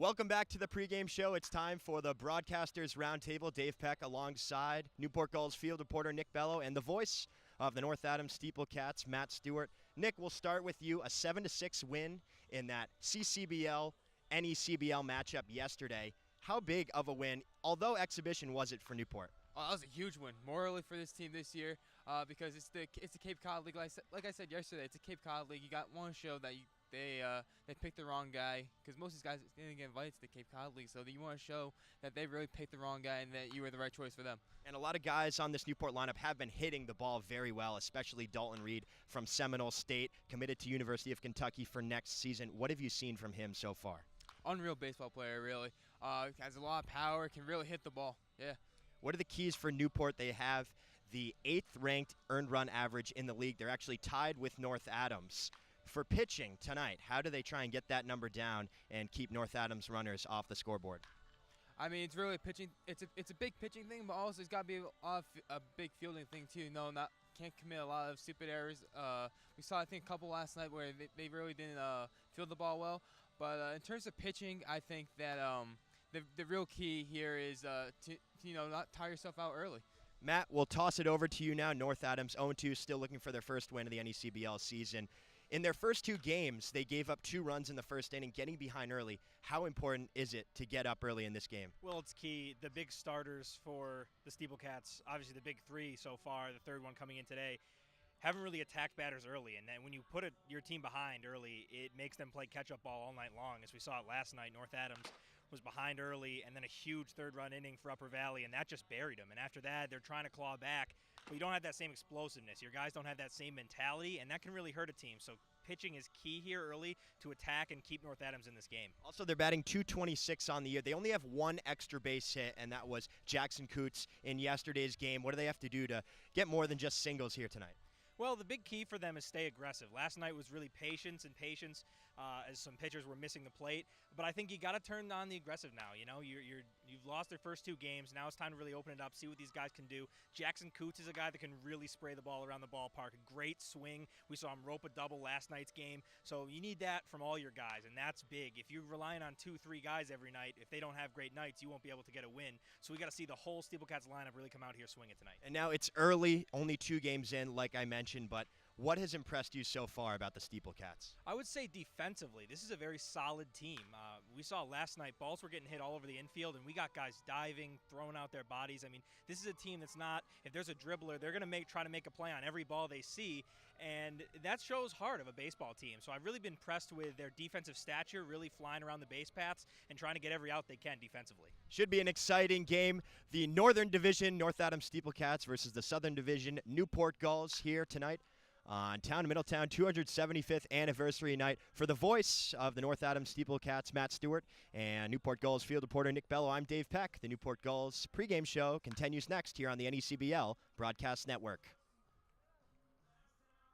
Welcome back to the pregame show. It's time for the Broadcasters Roundtable. Dave Peck alongside Newport Gulls field reporter Nick Bello and the voice of the North Adams Steeplecats, Matt Stewart. Nick, we'll start with you. A 7-6 win in that CCBL, NECBL matchup yesterday. How big of a win, although exhibition, was it for Newport? Oh, that was a huge win, morally for this team this year, because it's the Cape Cod League. Like I said yesterday, it's a Cape Cod League. You got one show that they picked the wrong guy, because most of these guys didn't get invited to the Cape Cod League, so you want to show that they really picked the wrong guy and that you were the right choice for them. And a lot of guys on this Newport lineup have been hitting the ball very well, especially Dalton Reed from Seminole State, committed to University of Kentucky for next season. What have you seen from him so far? Unreal baseball player, really. Has a lot of power, can really hit the ball. Yeah. What are the keys for Newport? They have the 8th-ranked earned run average in the league. They're actually tied with North Adams. For pitching tonight, how do they try and get that number down and keep North Adams runners off the scoreboard? I mean, it's really pitching. It's a big pitching thing, but also it's got to be a big fielding thing too. Can't commit a lot of stupid errors. We saw, I think, a couple last night where they really didn't field the ball well. But in terms of pitching, I think that the real key here is to not tire yourself out early. Matt, we'll toss it over to you now. North Adams 0-2, still looking for their first win of the NECBL season. In their first 2 games, they gave up 2 runs in the first inning, getting behind early. How important is it to get up early in this game? Well, it's key. The big starters for the Steeplecats, obviously the big 3 so far, the third one coming in today, haven't really attacked batters early. And then when you put your team behind early, it makes them play catch-up ball all night long. As we saw it last night, North Adams was behind early, and then a huge third-run inning for Upper Valley, and that just buried them. And after that, they're trying to claw back, but you don't have that same explosiveness. Your guys don't have that same mentality, and that can really hurt a team. So pitching is key here early to attack and keep North Adams in this game. Also, they're batting .226 on the year. They only have 1 extra base hit, and that was Jackson Coots in yesterday's game. What do they have to do to get more than just singles here tonight? Well, the big key for them is stay aggressive. Last night was really patience as some pitchers were missing the plate. But I think you got to turn on the aggressive now. You've lost their first 2 games. Now it's time to really open it up, see what these guys can do. Jackson Coots is a guy that can really spray the ball around the ballpark. A great swing. We saw him rope a double last night's game. So you need that from all your guys, and that's big. If you're relying on 2-3 guys every night, if they don't have great nights, you won't be able to get a win. So we got to see the whole Steeplecats lineup really come out here swinging tonight. And now it's early, only 2 games in, like I mentioned, but what has impressed you so far about the Steeplecats? I would say defensively, this is a very solid team. We saw last night balls were getting hit all over the infield, and we got guys diving, throwing out their bodies. I mean, this is a team that's not, if there's a dribbler, they're going to try to make a play on every ball they see, and that shows heart of a baseball team. So I've really been impressed with their defensive stature, really flying around the base paths and trying to get every out they can defensively. Should be an exciting game. The Northern Division, North Adams Steeplecats versus the Southern Division, Newport Gulls here tonight on Town Middletown 275th anniversary night. For the voice of the North Adams Steeplecats, Matt Stewart, and Newport Gulls field reporter Nick Bello, I'm Dave Peck. The Newport Gulls pregame show continues next here on the NECBL Broadcast Network.